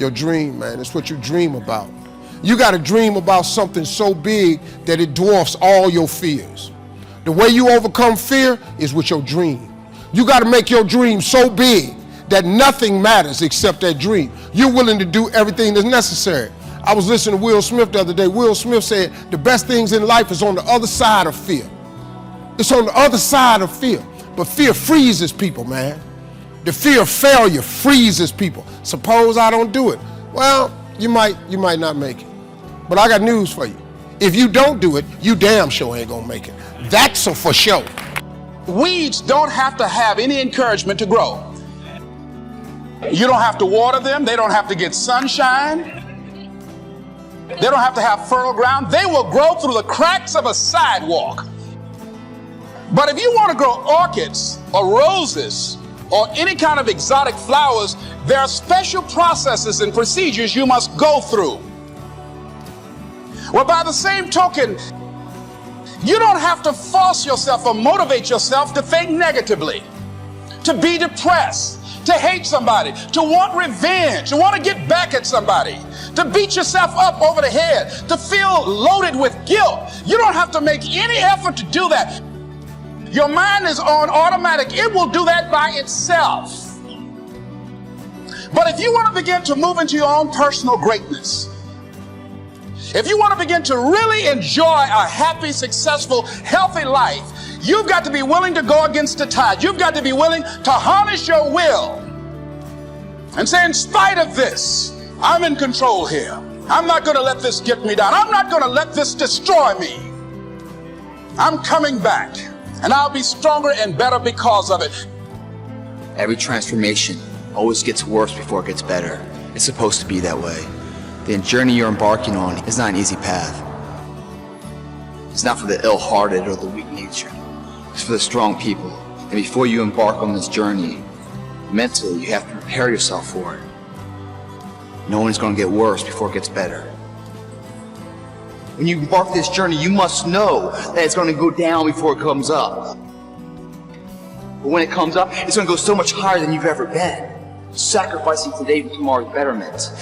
Your dream, man, it's what you dream about. You got to dream about something so big that it dwarfs all your fears. The way you overcome fear is with your dream. You got to make your dream so big that nothing matters except that dream. You're willing to do everything that's necessary. I was listening to Will Smith the other day. Will Smith said the best things in life is on the other side of fear. It's on the other side of fear. But fear freezes people, man. The fear of failure freezes people. Suppose I don't do it. Well, you might not make it. But I got news for you. If you don't do it, you damn sure ain't gonna make it. That's a for sure. Weeds don't have to have any encouragement to grow. You don't have to water them. They don't have to get sunshine. They don't have to have fertile ground. They will grow through the cracks of a sidewalk. But if you want to grow orchids or roses or any kind of exotic flowers, there are special processes and procedures you must go through. Well, by the same token, you don't have to force yourself or motivate yourself to think negatively, to be depressed, to hate somebody, to want revenge, to want to get back at somebody, to beat yourself up over the head, to feel loaded with guilt. You don't have to make any effort to do that. Your mind is on automatic. It will do that by itself. But if you want to begin to move into your own personal greatness, if you want to begin to really enjoy a happy, successful, healthy life, you've got to be willing to go against the tide. You've got to be willing to harness your will and say, in spite of this, I'm in control here. I'm not going to let this get me down. I'm not going to let this destroy me. I'm coming back, and I'll be stronger and better because of it. Every transformation always gets worse before it gets better. It's supposed to be that way. The journey you're embarking on is not an easy path. It's not for the ill-hearted or the weak-natured. It's for the strong people. And before you embark on this journey, mentally you have to prepare yourself for it. Knowing it's going to get worse before it gets better. When you embark this journey, you must know that it's going to go down before it comes up. But when it comes up, it's going to go so much higher than you've ever been. Sacrificing today for tomorrow's betterment.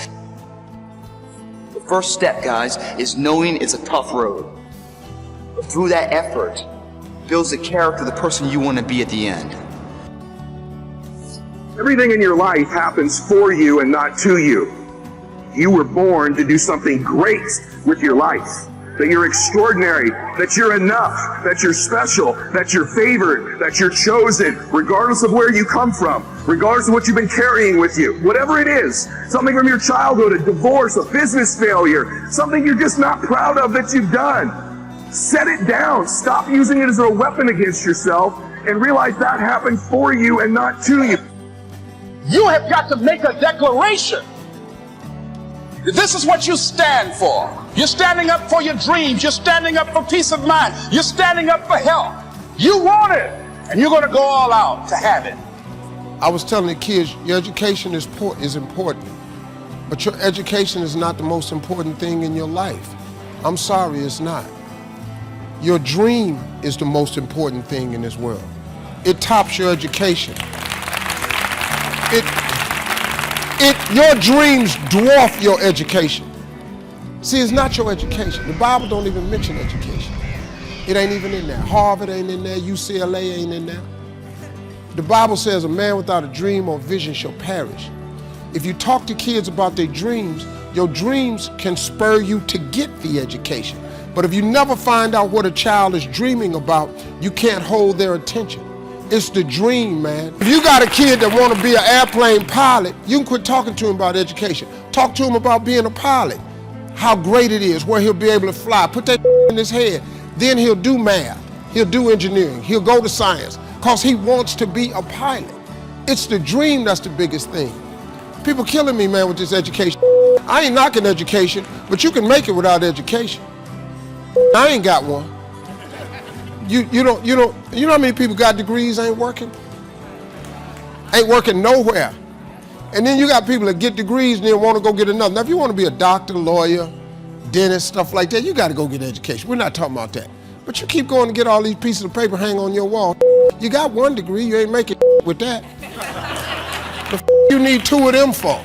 The first step, guys, is knowing it's a tough road. But through that effort, builds the character of the person you want to be at the end. Everything in your life happens for you and not to you. You were born to do something great with your life. That you're extraordinary, that you're enough, that you're special, that you're favored, that you're chosen, regardless of where you come from, regardless of what you've been carrying with you. Whatever it is, something from your childhood, a divorce, a business failure, something you're just not proud of that you've done. Set it down. Stop using it as a weapon against yourself and realize that happened for you and not to you. You have got to make a declaration. This is what you stand for. You're standing up for your dreams. You're standing up for peace of mind. You're standing up for health. You want it, and you're going to go all out to have it. I was telling the kids, your education is important, but your education is not the most important thing in your life. I'm sorry, it's not. Your dream is the most important thing in this world. It tops your education. Your dreams dwarf your education. See, it's not your education. The Bible don't even mention education. It ain't even in there. Harvard ain't in there. UCLA ain't in there. The Bible says a man without a dream or vision shall perish. If you talk to kids about their dreams, your dreams can spur you to get the education. But if you never find out what a child is dreaming about, you can't hold their attention. It's the dream, man. If you got a kid that want to be an airplane pilot, you can quit talking to him about education. Talk to him about being a pilot, how great it is, where he'll be able to fly. Put that in his head. Then he'll do math. He'll do engineering. He'll go to science because he wants to be a pilot. It's the dream that's the biggest thing. People killing me, man, with this education. I ain't knocking education, but you can make it without education. I ain't got one. You know how many people got degrees ain't working? Ain't working nowhere. And then you got people that get degrees and then want to go get another. Now, if you want to be a doctor, lawyer, dentist, stuff like that, you got to go get education. We're not talking about that. But you keep going to get all these pieces of paper hang on your wall. You got one degree, you ain't making with that. The you need two of them for?